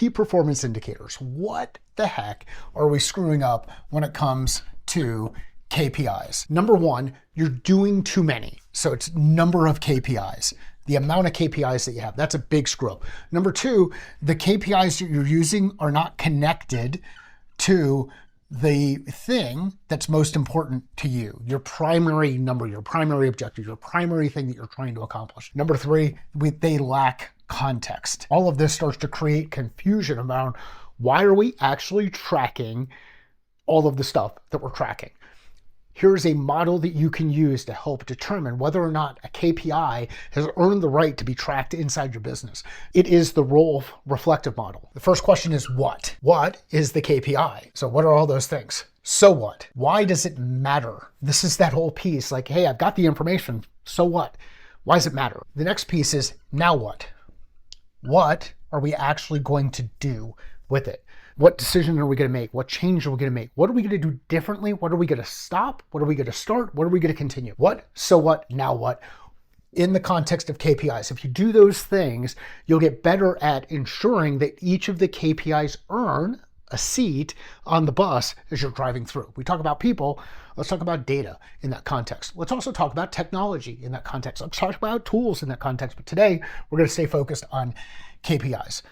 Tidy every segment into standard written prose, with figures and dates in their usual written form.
key performance indicators. What the heck are we screwing up when it comes to KPIs? Number one, you're doing too many. So it's number of KPIs, the amount of KPIs that you have. That's a big screw up. Number two, the KPIs that you're using are not connected to the thing that's most important to you, your primary number, your primary objective, your primary thing that you're trying to accomplish. Number three, they lack context. All of this starts to create confusion around why are we actually tracking all of the stuff that we're tracking. Here's a model that you can use to help determine whether or not a KPI has earned the right to be tracked inside your business. It is the role reflective model. The first question is what? What is the KPI? So what are all those things? So what? Why does it matter? This is that whole piece like, hey, I've got the information. So what? Why does it matter? The next piece is now what? What are we actually going to do with it? What decision are we going to make? What change are we going to make? What are we going to do differently? What are we going to stop? What are we going to start? What are we going to continue? What, so what, now what? In the context of KPIs, if you do those things, you'll get better at ensuring that each of the KPIs earn a seat on the bus as you're driving through. We talk about people, let's talk about data in that context. Let's also talk about technology in that context. Let's talk about tools in that context. But today, we're going to stay focused on KPIs.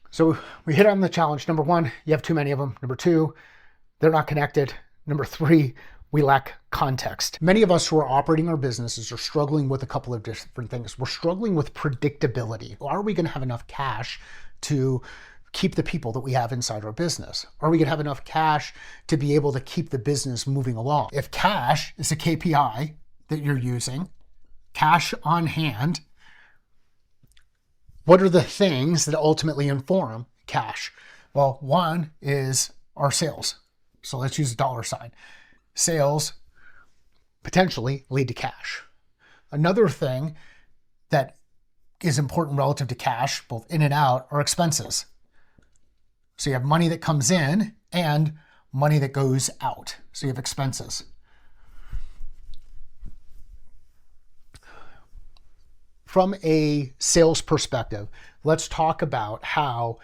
So we hit on the challenge. Number one, you have too many of them. Number two, they're not connected. Number three, we lack context. Many of us who are operating our businesses are struggling with a couple of different things. We're struggling with predictability. Are we going to have enough cash to keep the people that we have inside our business? Are we going to have enough cash to be able to keep the business moving along? If cash is a KPI that you're using, cash on hand, what are the things that ultimately inform cash? Well, one is our sales. So let's use a dollar sign. Sales potentially lead to cash. Another thing that is important relative to cash, both in and out, are expenses. So you have money that comes in and money that goes out. So you have expenses. From a sales perspective, let's talk about how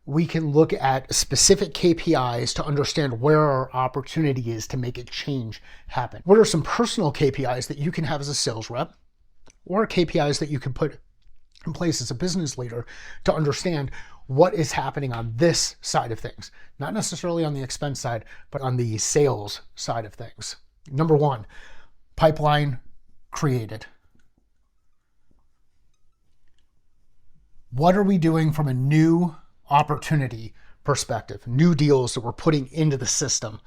we can look at specific KPIs to understand where our opportunity is to make a change happen. What are some personal KPIs that you can have as a sales rep, or KPIs that you can put in place as a business leader to understand what is happening on this side of things? Not necessarily on the expense side, but on the sales side of things. Number one, pipeline created. What are we doing from a new opportunity perspective, new deals that we're putting into the system?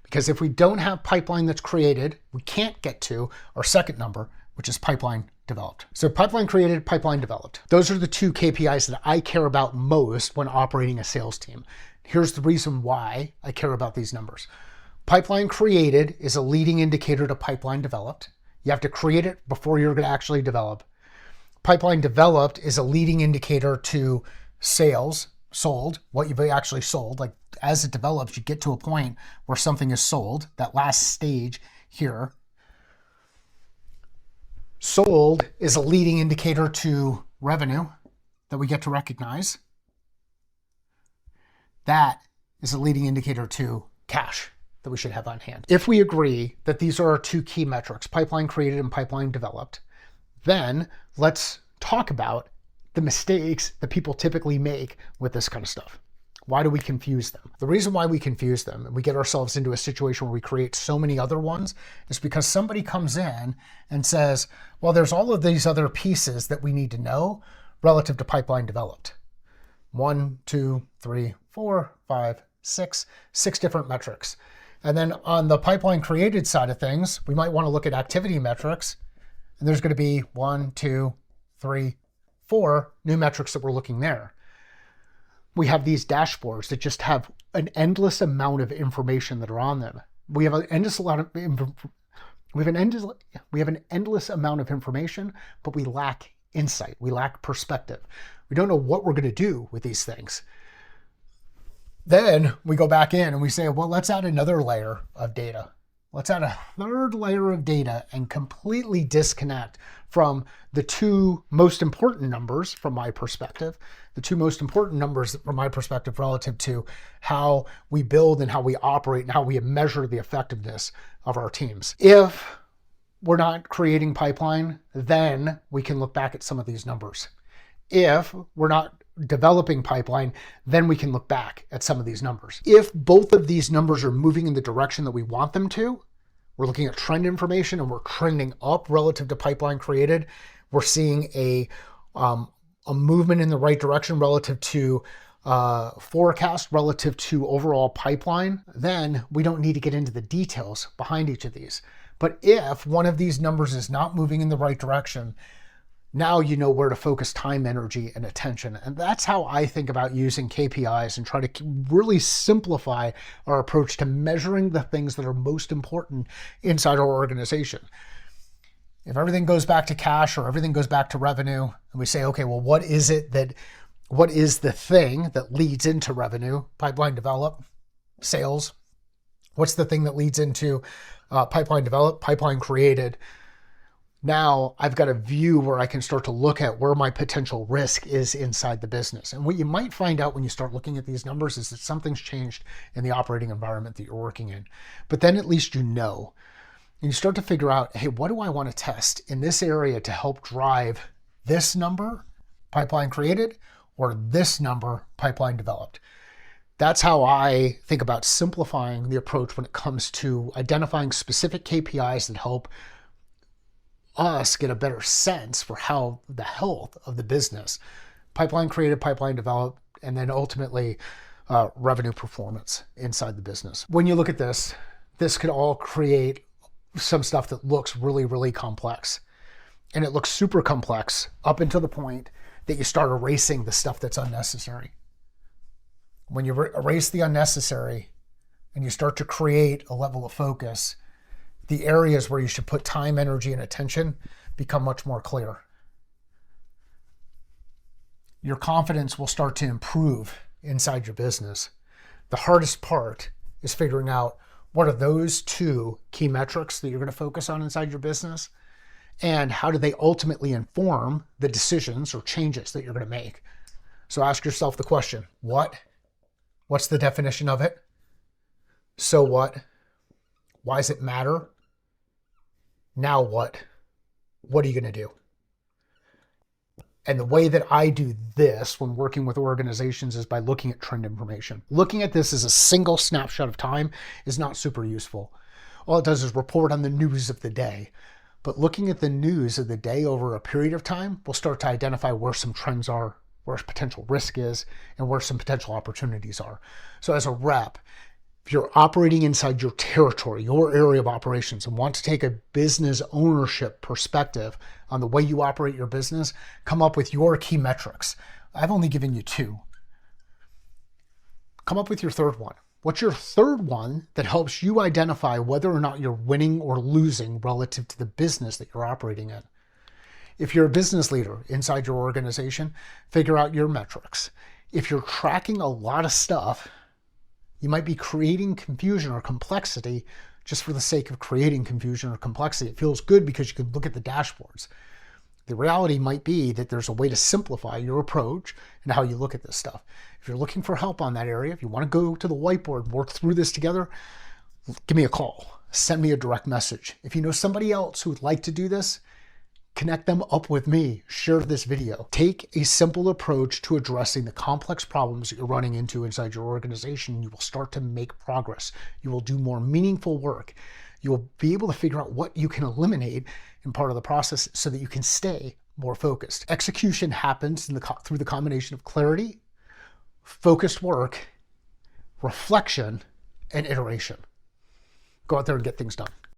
Because if we don't have pipeline that's created, we can't get to our second number, which is pipeline developed. So pipeline created, pipeline developed. Those are the two KPIs that I care about most when operating a sales team. Here's the reason why I care about these numbers. Pipeline created is a leading indicator to pipeline developed. You have to create it before you're going to actually develop. Pipeline developed is a leading indicator to sales, sold, what you've actually sold. Like as it develops, you get to a point where something is sold, that last stage here. Sold is a leading indicator to revenue that we get to recognize. That is a leading indicator to cash that we should have on hand. If we agree that these are our two key metrics, pipeline created and pipeline developed, then let's talk about the mistakes that people typically make with this kind of stuff. Why do we confuse them? The reason why we confuse them and we get ourselves into a situation where we create so many other ones is because somebody comes in and says, well, there's all of these other pieces that we need to know relative to pipeline developed. 1, 2, 3, 4, 5, 6 different metrics. And then on the pipeline created side of things, we might want to look at activity metrics. And there's going to be 1, 2, 3, 4 new metrics that we're looking there. We have these dashboards that just have an endless amount of information that are on them. We have an endless amount of information, but we lack insight. We lack perspective. We don't know what we're going to do with these things. Then we go back in and we say, well, let's add another layer of data. Let's add a third layer of data and completely disconnect from the two most important numbers from my perspective, the two most important numbers from my perspective relative to how we build and how we operate and how we measure the effectiveness of our teams. If we're not creating pipeline, then we can look back at some of these numbers. If we're not developing pipeline, then we can look back at some of these numbers. If both of these numbers are moving in the direction that we want them to, we're looking at trend information and we're trending up relative to pipeline created, we're seeing a movement in the right direction relative to forecast, relative to overall pipeline, then we don't need to get into the details behind each of these. But if one of these numbers is not moving in the right direction, now you know where to focus time, energy, and attention. And that's how I think about using KPIs and try to really simplify our approach to measuring the things that are most important inside our organization. If everything goes back to cash or everything goes back to revenue, and we say, okay, well, what is the thing that leads into revenue? Pipeline develop, sales. What's the thing that leads into pipeline develop, pipeline created? Now I've got a view where I can start to look at where my potential risk is inside the business. And what you might find out when you start looking at these numbers is that something's changed in the operating environment that you're working in. But then at least you know. And you start to figure out, hey, what do I want to test in this area to help drive this number, pipeline created, or this number, pipeline developed? That's how I think about simplifying the approach when it comes to identifying specific KPIs that help us get a better sense for how the health of the business, pipeline created, pipeline developed, and then ultimately revenue performance inside the business. When you look at this could all create some stuff that looks really, really complex. And it looks super complex up until the point that you start erasing the stuff that's unnecessary. When you erase the unnecessary and you start to create a level of focus, the areas where you should put time, energy, and attention become much more clear. Your confidence will start to improve inside your business. The hardest part is figuring out what are those two key metrics that you're going to focus on inside your business, and how do they ultimately inform the decisions or changes that you're going to make. So ask yourself the question, what? What's the definition of it? So what? Why does it matter? Now what? What are you going to do? And the way that I do this when working with organizations is by looking at trend information. Looking at this as a single snapshot of time is not super useful. All it does is report on the news of the day. But looking at the news of the day over a period of time, we'll start to identify where some trends are, where potential risk is, and where some potential opportunities are. So as a rep, if you're operating inside your territory, your area of operations, and want to take a business ownership perspective on the way you operate your business, come up with your key metrics. I've only given you two. Come up with your third one. What's your third one that helps you identify whether or not you're winning or losing relative to the business that you're operating in? If you're a business leader inside your organization, figure out your metrics. If you're tracking a lot of stuff, you might be creating confusion or complexity just for the sake of creating confusion or complexity. It feels good because you can look at the dashboards. The reality might be that there's a way to simplify your approach and how you look at this stuff. If you're looking for help on that area, if you want to go to the whiteboard and work through this together, give me a call. Send me a direct message. If you know somebody else who would like to do this, connect them up with me. Share this video. Take a simple approach to addressing the complex problems that you're running into inside your organization. You will start to make progress. You will do more meaningful work. You will be able to figure out what you can eliminate in part of the process so that you can stay more focused. Execution happens through the combination of clarity, focused work, reflection, and iteration. Go out there and get things done.